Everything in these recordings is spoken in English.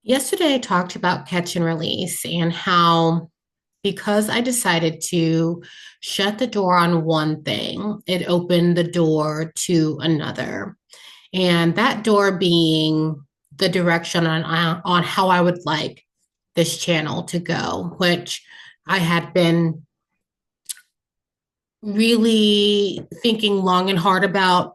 Yesterday, I talked about catch and release and how, because I decided to shut the door on one thing, it opened the door to another. And that door being the direction on how I would like this channel to go, which I had been really thinking long and hard about.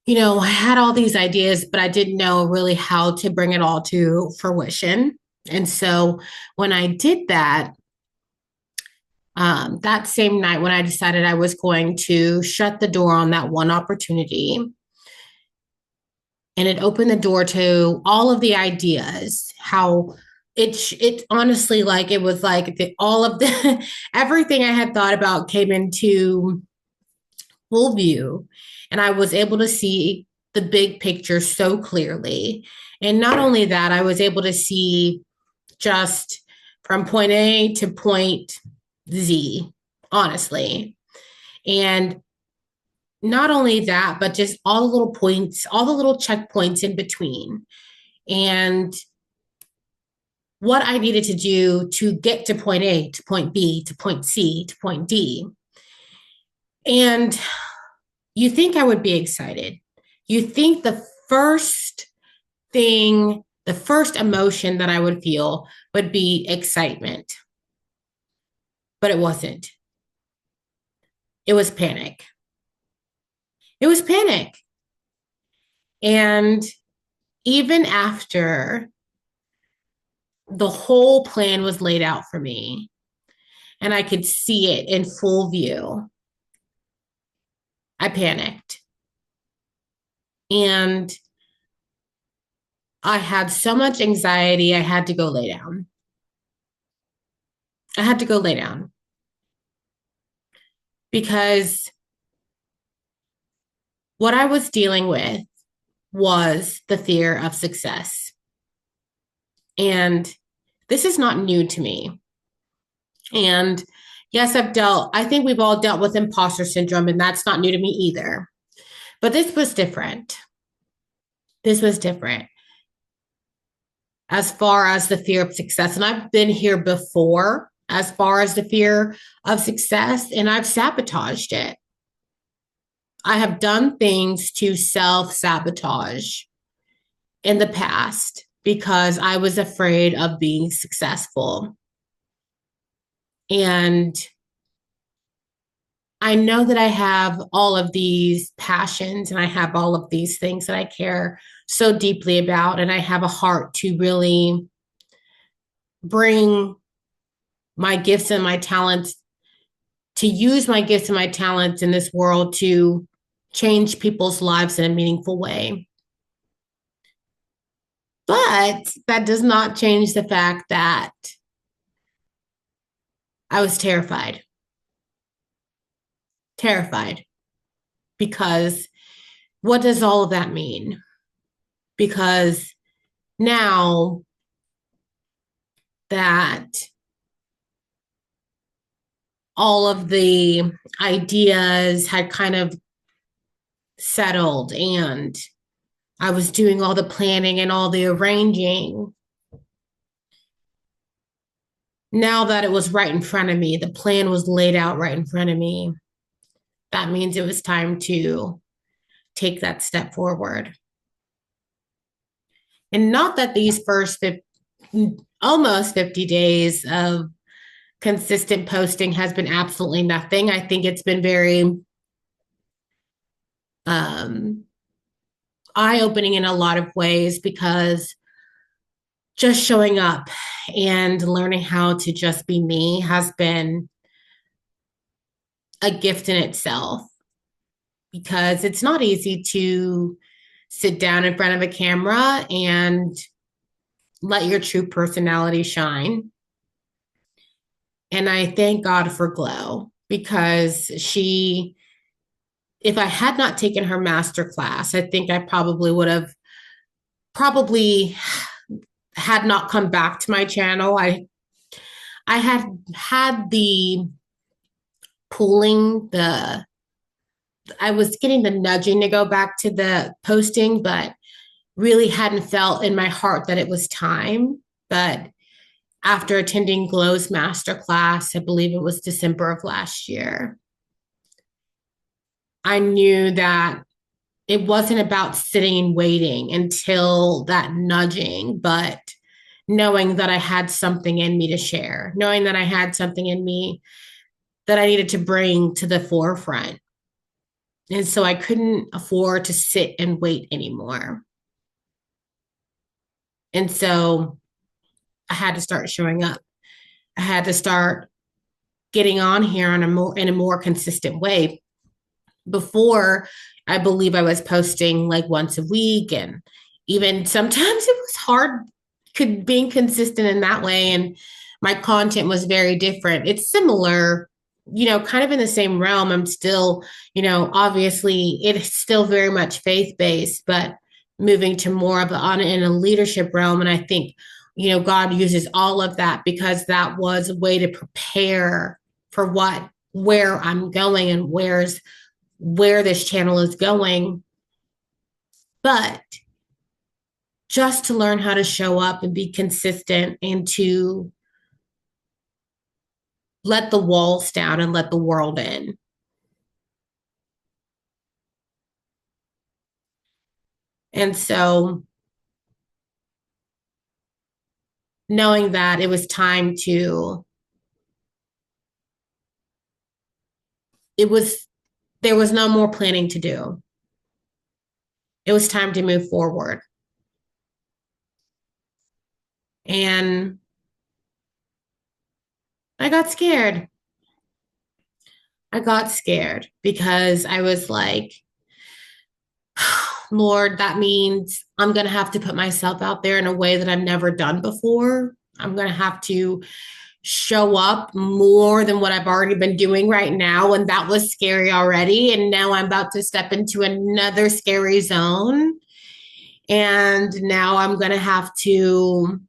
I had all these ideas, but I didn't know really how to bring it all to fruition. And so when I did that, that same night when I decided I was going to shut the door on that one opportunity, and it opened the door to all of the ideas, how it honestly, like, it was like all of the everything I had thought about came into full view, and I was able to see the big picture so clearly. And not only that, I was able to see just from point A to point Z, honestly. And not only that, but just all the little points, all the little checkpoints in between, and what I needed to do to get to point A, to point B, to point C, to point D. And you think I would be excited. You think the first thing, the first emotion that I would feel would be excitement, but it wasn't. It was panic. It was panic. And even after the whole plan was laid out for me and I could see it in full view, I panicked. And I had so much anxiety, I had to go lay down. I had to go lay down because what I was dealing with was the fear of success. And this is not new to me. And yes, I think we've all dealt with imposter syndrome, and that's not new to me either. But this was different. This was different as far as the fear of success. And I've been here before as far as the fear of success, and I've sabotaged it. I have done things to self sabotage in the past because I was afraid of being successful. And I know that I have all of these passions and I have all of these things that I care so deeply about. And I have a heart to really bring my gifts and my talents, to use my gifts and my talents in this world to change people's lives in a meaningful way. But that does not change the fact that I was terrified, terrified, because what does all of that mean? Because now that all of the ideas had kind of settled and I was doing all the planning and all the arranging, now that it was right in front of me, the plan was laid out right in front of me, that means it was time to take that step forward. And not that these first 50, almost 50 days of consistent posting has been absolutely nothing. I think it's been very um, eye opening in a lot of ways because just showing up and learning how to just be me has been a gift in itself, because it's not easy to sit down in front of a camera and let your true personality shine. And I thank God for Glow, because if I had not taken her master class, I think I probably would have probably had not come back to my channel. I had the pulling, I was getting the nudging to go back to the posting, but really hadn't felt in my heart that it was time. But after attending Glow's masterclass, I believe it was December of last year, I knew that it wasn't about sitting and waiting until that nudging, but knowing that I had something in me to share, knowing that I had something in me that I needed to bring to the forefront. And so I couldn't afford to sit and wait anymore. And so I had to start showing up. I had to start getting on here in a more consistent way. Before, I believe I was posting like once a week, and even sometimes it was hard being consistent in that way, and my content was very different. It's similar, kind of in the same realm. I'm still, obviously it's still very much faith based, but moving to more of in a leadership realm. And I think, God uses all of that because that was a way to prepare for where I'm going and where this channel is going. But just to learn how to show up and be consistent and to let the walls down and let the world in. And so knowing that it was time to, it was, there was no more planning to do. It was time to move forward. And I got scared. I got scared because I was like, Lord, that means I'm going to have to put myself out there in a way that I've never done before. I'm going to have to show up more than what I've already been doing right now. And that was scary already. And now I'm about to step into another scary zone. And now I'm going to have to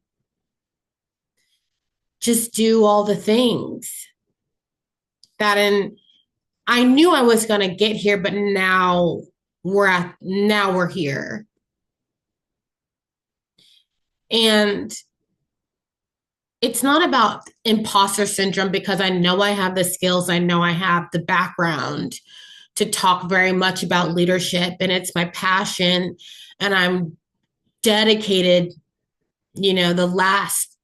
just do all the things I knew I was going to get here, but now we're here. And it's not about imposter syndrome because I know I have the skills, I know I have the background to talk very much about leadership, and it's my passion. And I'm dedicated, the last,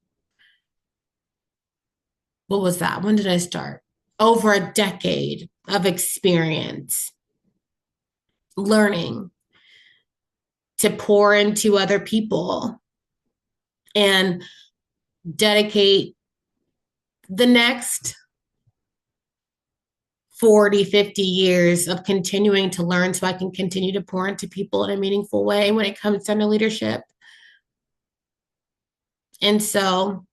what was that? When did I start? Over a decade of experience learning to pour into other people and dedicate the next 40, 50 years of continuing to learn so I can continue to pour into people in a meaningful way when it comes down to leadership. And so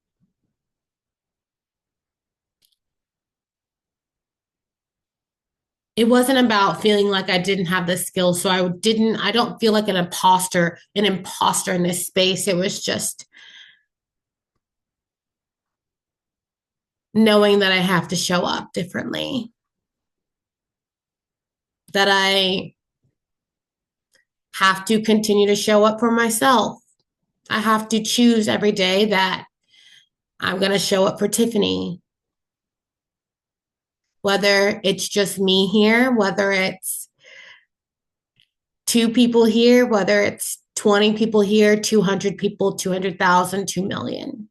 it wasn't about feeling like I didn't have the skills. So I don't feel like an imposter in this space. It was just knowing that I have to show up differently, that I have to continue to show up for myself. I have to choose every day that I'm going to show up for Tiffany, whether it's just me here, whether it's two people here, whether it's 20 people here, 200 people, 200,000, 2 million,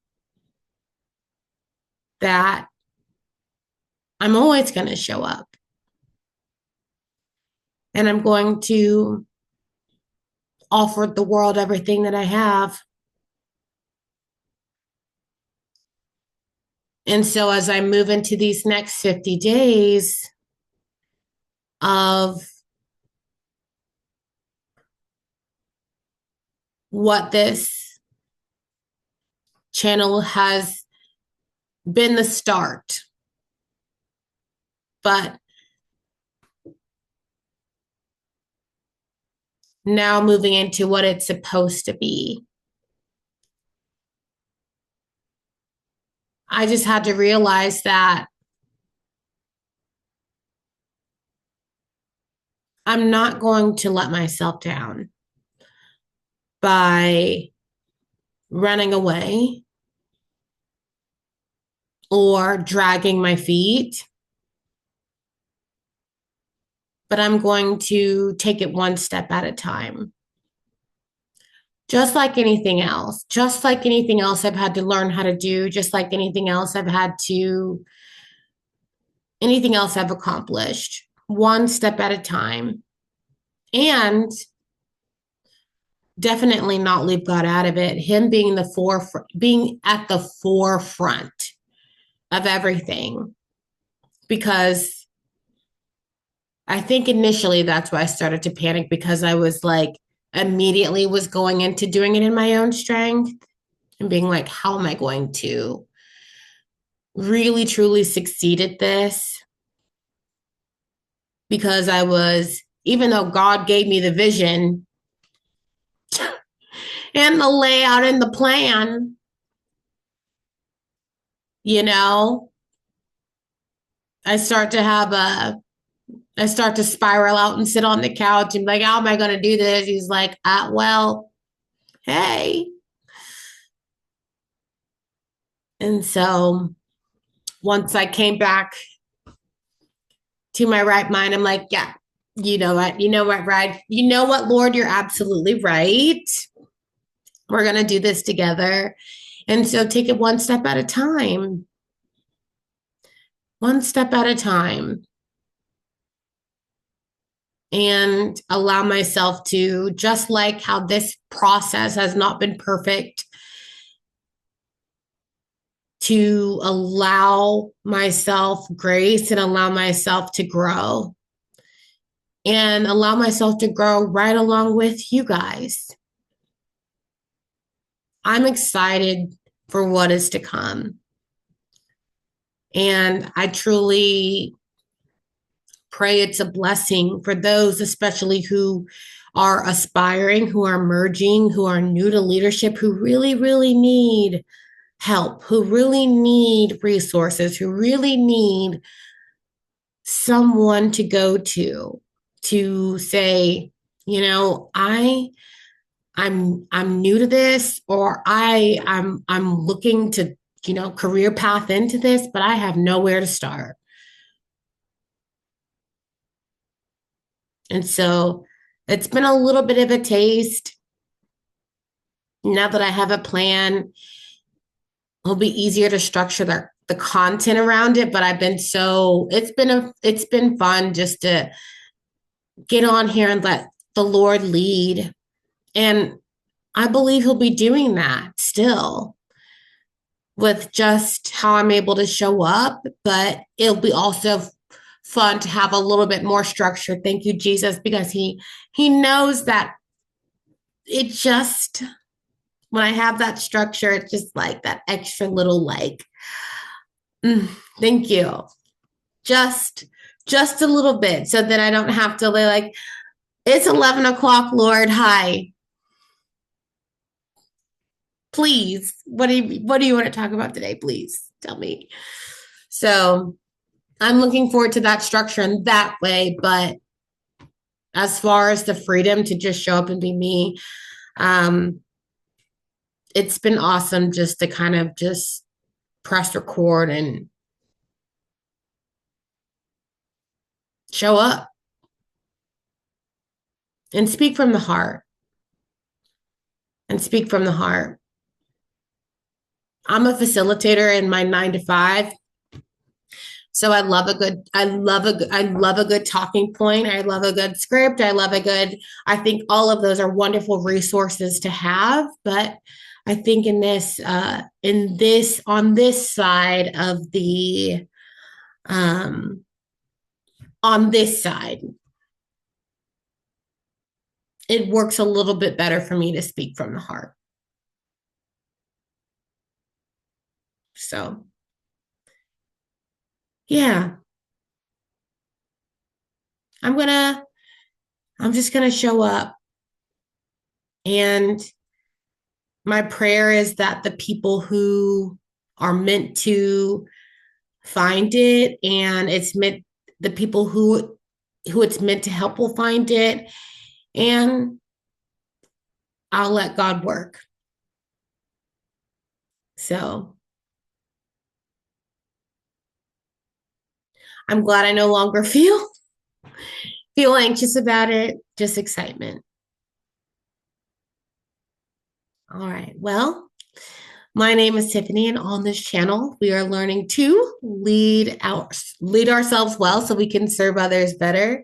that I'm always going to show up. And I'm going to offer the world everything that I have. And so as I move into these next 50 days of what this channel has been the start, but now moving into what it's supposed to be. I just had to realize that I'm not going to let myself down. by running away or dragging my feet, but I'm going to take it one step at a time. Just like anything else I've had to learn how to do, just like anything else I've accomplished, one step at a time. And definitely not leave God out of it. Him being being at the forefront of everything. Because I think initially that's why I started to panic, because I was like, immediately was going into doing it in my own strength and being like, how am I going to really truly succeed at this? Because even though God gave me the vision and the layout and the plan, you know, I start to spiral out and sit on the couch and be like, how am I going to do this? He's like, well, hey. And so once I came back to my right mind, I'm like, yeah, you know what, right? You know what, Lord, you're absolutely right. We're going to do this together. And so take it one step at a time, one step at a time, and allow myself to, just like how this process has not been perfect, to allow myself grace and allow myself to grow and allow myself to grow right along with you guys. I'm excited for what is to come. And I truly pray it's a blessing for those, especially who are aspiring, who are merging, who are new to leadership, who really, really need help, who really need resources, who really need someone to go to say, you know, I'm new to this, or I'm looking to, you know, career path into this, but I have nowhere to start. And so it's been a little bit of a taste. Now that I have a plan, it'll be easier to structure the content around it. But it's been fun just to get on here and let the Lord lead. And I believe he'll be doing that still with just how I'm able to show up, but it'll be also fun to have a little bit more structure. Thank you, Jesus, because he knows that it just, when I have that structure, it's just like that extra little like, thank you. Just a little bit, so that I don't have to like, it's 11 o'clock, Lord. Hi. Please, what do you want to talk about today? Please tell me. So I'm looking forward to that structure in that way. But as far as the freedom to just show up and be me, it's been awesome just to kind of just press record and show up and speak from the heart and speak from the heart. I'm a facilitator in my 9 to 5. So I love a good talking point. I love a good script. I think all of those are wonderful resources to have. But I think on this side of the, on this side, it works a little bit better for me to speak from the heart. So, yeah, I'm just gonna show up. And my prayer is that the people who are meant to find it, and the people who it's meant to help will find it. And I'll let God work. So I'm glad I no longer feel anxious about it, just excitement. All right. Well, my name is Tiffany, and on this channel, we are learning to lead ourselves well so we can serve others better.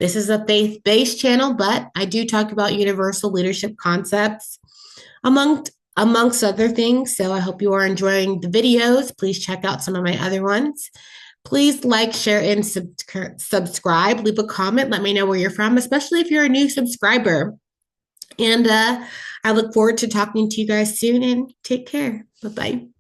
This is a faith-based channel, but I do talk about universal leadership concepts amongst other things. So I hope you are enjoying the videos. Please check out some of my other ones. Please like, share, and subscribe. Leave a comment. Let me know where you're from, especially if you're a new subscriber. And I look forward to talking to you guys soon, and take care. Bye bye.